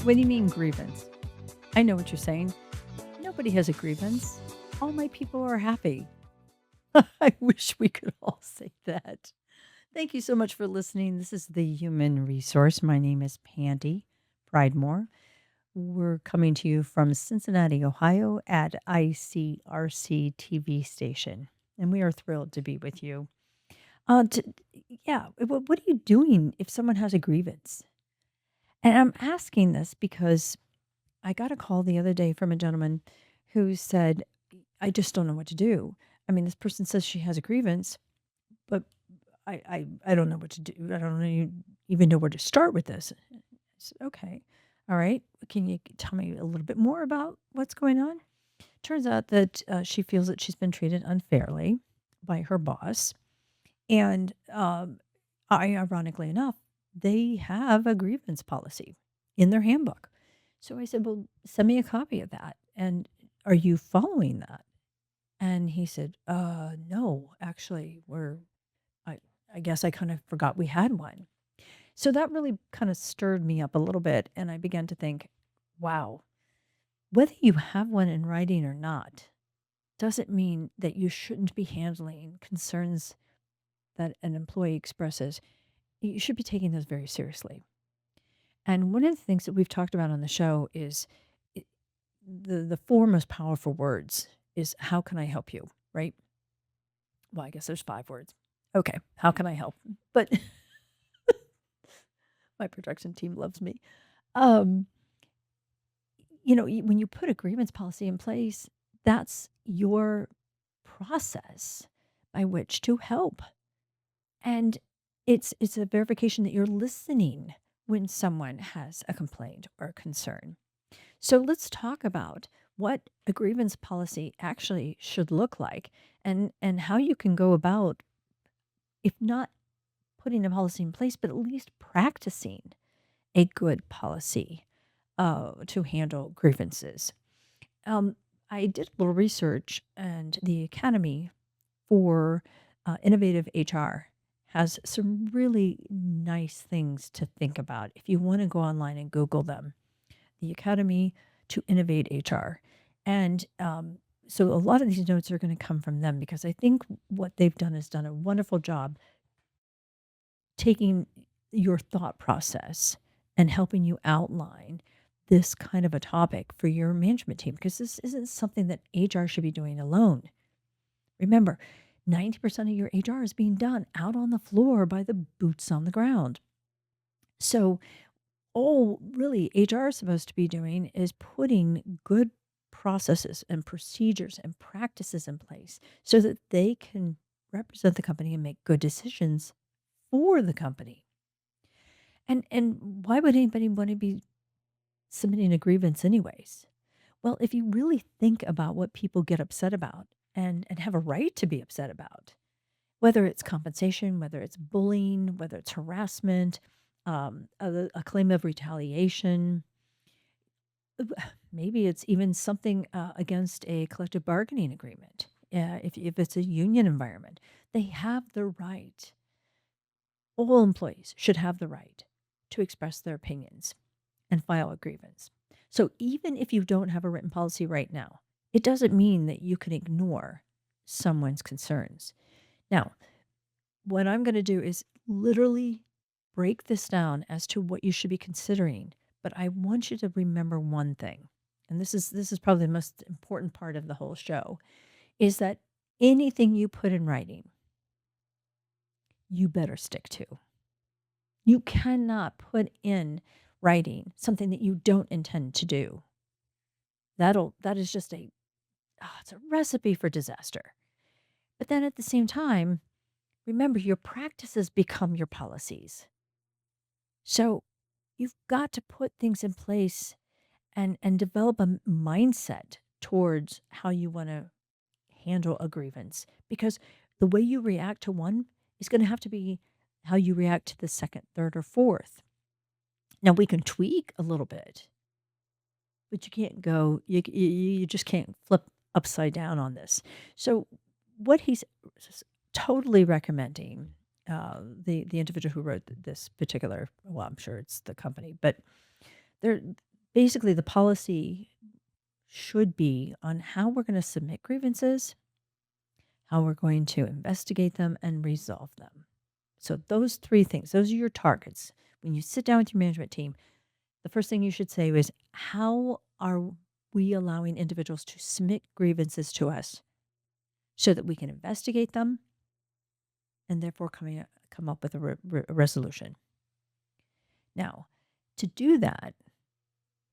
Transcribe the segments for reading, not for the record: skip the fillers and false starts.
What do you mean grievance? I know what you're saying. Nobody has a grievance. All my people are happy. I wish we could all say that. Thank you so much for listening. This is the Human Resource. My name is Pandy Pridemore. We're coming to you from Cincinnati, Ohio at ICRC-TV station. And we are thrilled to be with you. To, yeah, what are you doing if someone has a grievance? And I'm asking this because I got a call the other day from a gentleman who said, I just don't know what to do. I mean, this person says she has a grievance, but I don't know what to do. I don't even know where to start with this. I said, okay. All right. Can you tell me a little bit more about what's going on? Turns out that she feels that she's been treated unfairly by her boss. And ironically enough, they have a grievance policy in their handbook. So I said, well, send me a copy of that. And are you following that? And he said, no, actually, I, I guess I kind of forgot we had one. So that really kind of stirred me up a little bit. And I began to think, wow, whether you have one in writing or not, doesn't mean that you shouldn't be handling concerns that an employee expresses. You should be taking those very seriously. And one of the things that we've talked about on the show is I the 4 most powerful words is, "How can I help you?" Right? Well, I guess there's 5 words. Okay, how can I help? But my production team loves me. Um, when you put a grievance policy in place, that's your process by which to help. And it's a verification that you're listening when someone has a complaint or a concern. So let's talk about what a grievance policy actually should look like and how you can go about, if not putting a policy in place, but at least practicing a good policy to handle grievances. Um, I did a little research, and the Academy for Innovative HR has some really nice things to think about if you want to go online and Google them. The Academy to Innovate HR. And so a lot of these notes are going to come from them because I think what they've done is done a wonderful job taking your thought process and helping you outline this kind of a topic for your management team because this isn't something that HR should be doing alone. Remember, 90% of your HR is being done out on the floor by the boots on the ground. So all really HR is supposed to be doing is putting good processes and procedures and practices in place so that they can represent the company and make good decisions for the company. And why would anybody want to be submitting a grievance anyways? Well, if you really think about what people get upset about and have a right to be upset about, whether it's compensation, whether it's bullying, whether it's harassment, a claim of retaliation, maybe it's even something against a collective bargaining agreement. If it's a union environment, they have the right. All employees should have the right to express their opinions and file a grievance. So even if you don't have a written policy right now, it doesn't mean that you can ignore someone's concerns. Now, what I'm going to do is literally break this down as to what you should be considering, but I want you to remember one thing. And this is probably the most important part of the whole show is that anything you put in writing, you better stick to. You cannot put in writing something that you don't intend to do. That is just it's a recipe for disaster. But then at the same time, remember your practices become your policies. So you've got to put things in place and develop a mindset towards how you want to handle a grievance because the way you react to one is going to have to be how you react to the second, third, or fourth. Now we can tweak a little bit, but you can't go. You just can't flip upside down on this. So what he's totally recommending, the individual who wrote this particular, well, I'm sure it's the company, but they're basically the policy should be on how we're going to submit grievances, how we're going to investigate them and resolve them. So those three things, those are your targets. When you sit down with your management team, the first thing you should say is, how are we allowing individuals to submit grievances to us so that we can investigate them and therefore come up with a resolution? Now, to do that,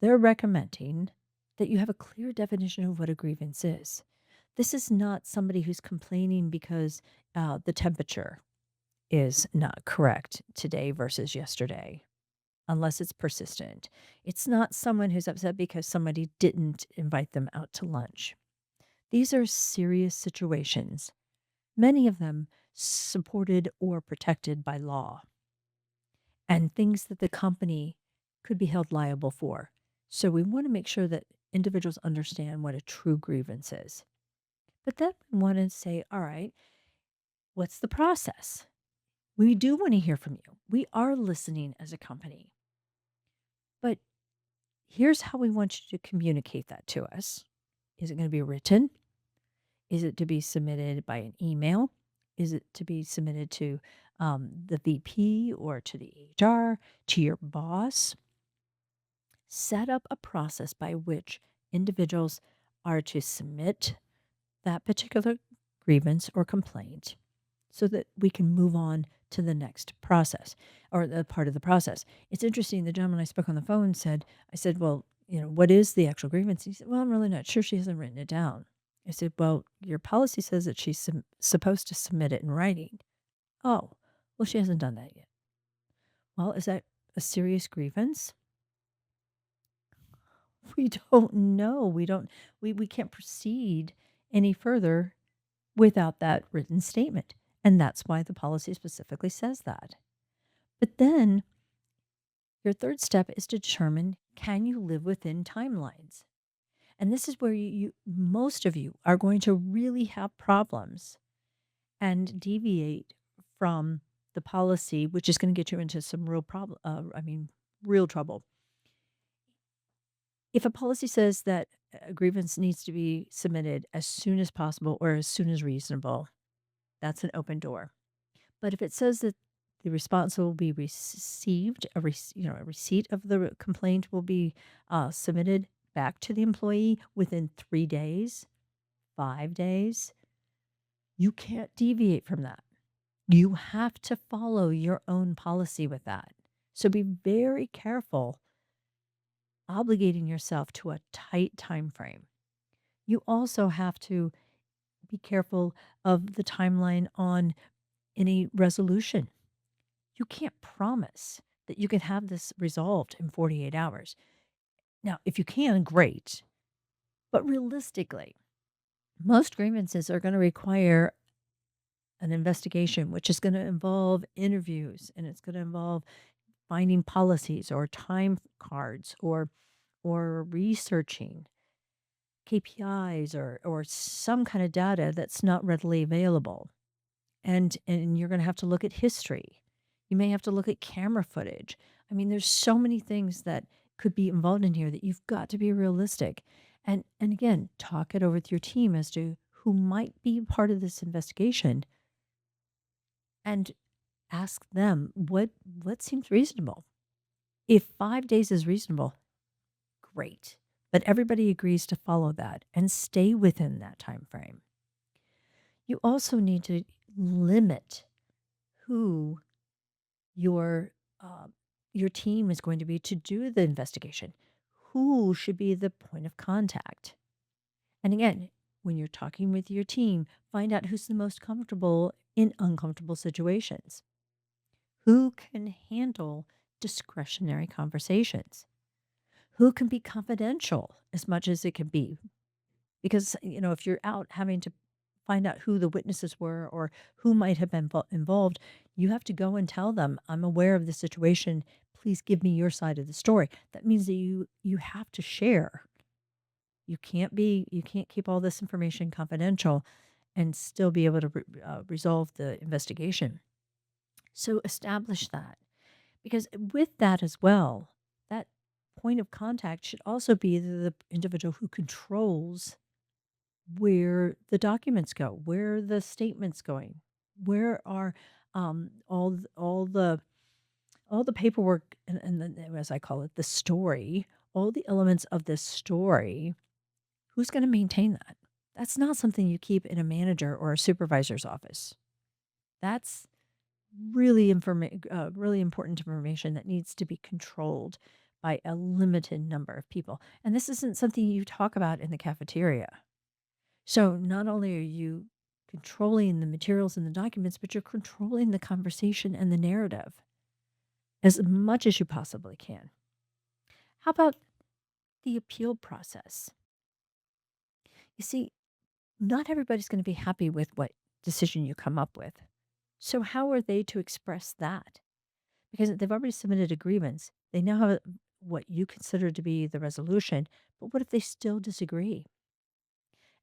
they're recommending that you have a clear definition of what a grievance is. This is not somebody who's complaining because the temperature is not correct today versus yesterday, unless it's persistent. It's not someone who's upset because somebody didn't invite them out to lunch. These are serious situations, many of them supported or protected by law, and things that the company could be held liable for. So we want to make sure that individuals understand what a true grievance is. But then we want to say, all right, what's the process? We do want to hear from you. We are listening as a company. But here's how we want you to communicate that to us. Is it going to be written? Is it to be submitted by an email? Is it to be submitted to the VP or to the HR, to your boss? Set up a process by which individuals are to submit that particular grievance or complaint so that we can move on to the next process or the part of the process. It's interesting. The gentleman I spoke on the phone said, I said, well, what is the actual grievance? He said, well, I'm really not sure. She hasn't written it down. I said, well, your policy says that she's supposed to submit it in writing. Oh, well, she hasn't done that yet. Well, is that a serious grievance? We don't know. We can't proceed any further without that written statement. And that's why the policy specifically says that. But then your third step is to determine, can you live within timelines? And this is where most of you are going to really have problems and deviate from the policy, which is going to get you into some real real trouble. If a policy says that a grievance needs to be submitted as soon as possible or as soon as reasonable, that's an open door. But if it says that the response will be received, a receipt of the complaint will be submitted back to the employee within 3 days, 5 days, you can't deviate from that. You have to follow your own policy with that. So be very careful obligating yourself to a tight time frame. You also have to be careful of the timeline on any resolution. You can't promise that you can have this resolved in 48 hours. Now, if you can, great. But realistically, most grievances are going to require an investigation, which is going to involve interviews, and it's going to involve finding policies or time cards or researching KPIs or some kind of data that's not readily available. And you're going to have to look at history. You may have to look at camera footage. I mean, there's so many things that could be involved in here that you've got to be realistic. And again, talk it over with your team as to who might be part of this investigation and ask them what seems reasonable. If 5 days is reasonable, great. But everybody agrees to follow that and stay within that time frame. You also need to limit who your team is going to be to do the investigation. Who should be the point of contact? And again, when you're talking with your team, find out who's the most comfortable in uncomfortable situations. Who can handle discretionary conversations? Who can be confidential as much as it can be? Because, if you're out having to find out who the witnesses were or who might have been involved, you have to go and tell them, I'm aware of the situation. Please give me your side of the story. That means that you have to share. You can't keep all this information confidential and still be able to resolve the investigation. So establish that, because with that as well, that point of contact should also be the individual who controls where the documents go, where the statements going, where are all the paperwork and as I call it, the story, all the elements of this story. Who's going to maintain that? That's not something you keep in a manager or a supervisor's office. That's really important information that needs to be controlled by a limited number of people. And this isn't something you talk about in the cafeteria. So not only are you controlling the materials and the documents, but you're controlling the conversation and the narrative as much as you possibly can. How about the appeal process? You see, not everybody's going to be happy with what decision you come up with. So how are they to express that? Because they've already submitted a grievance. They now have what you consider to be the resolution, but what if they still disagree?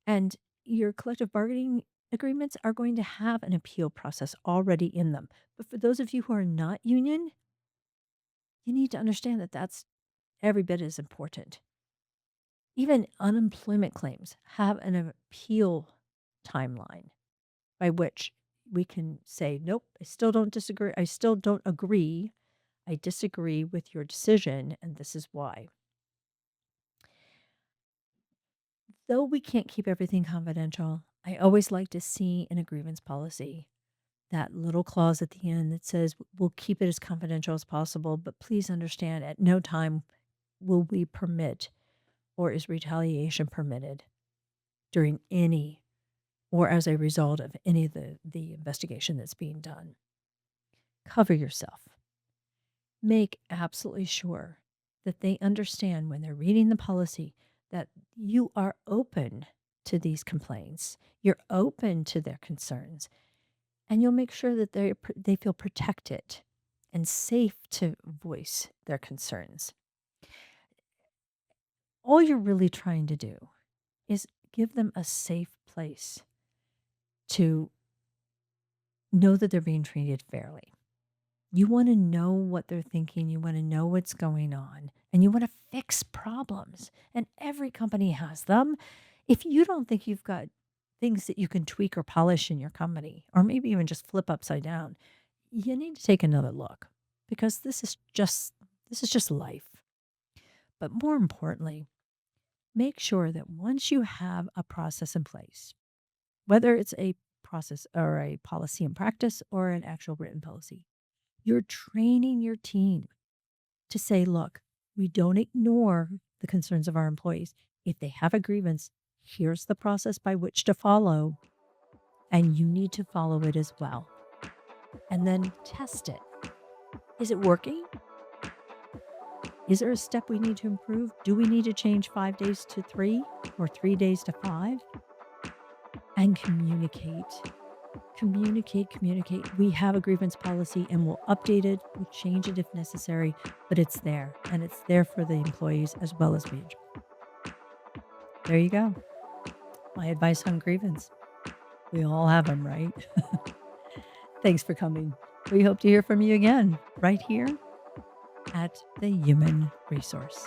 And your collective bargaining agreements are going to have an appeal process already in them. But for those of you who are not union, you need to understand that that's every bit as important. Even unemployment claims have an appeal timeline by which we can say, nope, I still don't disagree. I still don't agree. I disagree with your decision, and this is why. Though we can't keep everything confidential, I always like to see in a grievance policy that little clause at the end that says we'll keep it as confidential as possible, but please understand at no time will we permit or is retaliation permitted during any or as a result of any of the investigation that's being done. Cover yourself. Make absolutely sure that they understand when they're reading the policy that you are open to these complaints. You're open to their concerns. And you'll make sure that they feel protected and safe to voice their concerns. All you're really trying to do is give them a safe place to know that they're being treated fairly. You want to know what they're thinking. You want to know what's going on. And you want to fix problems. And every company has them. If you don't think you've got things that you can tweak or polish in your company, or maybe even just flip upside down, you need to take another look because this is just life. But more importantly, make sure that once you have a process in place, whether it's a process or a policy in practice or an actual written policy, you're training your team to say, look, we don't ignore the concerns of our employees. If they have a grievance, here's the process by which to follow, and you need to follow it as well. And then test it. Is it working? Is there a step we need to improve? Do we need to change 5 days to 3 or 3 days to 5? And communicate. Communicate. We have a grievance policy and we'll update it, we'll change it if necessary, but it's there and it's there for the employees as well as management. There you go. My advice on grievance. We all have them, right? Thanks for coming. We hope to hear from you again right here at the Human Resource.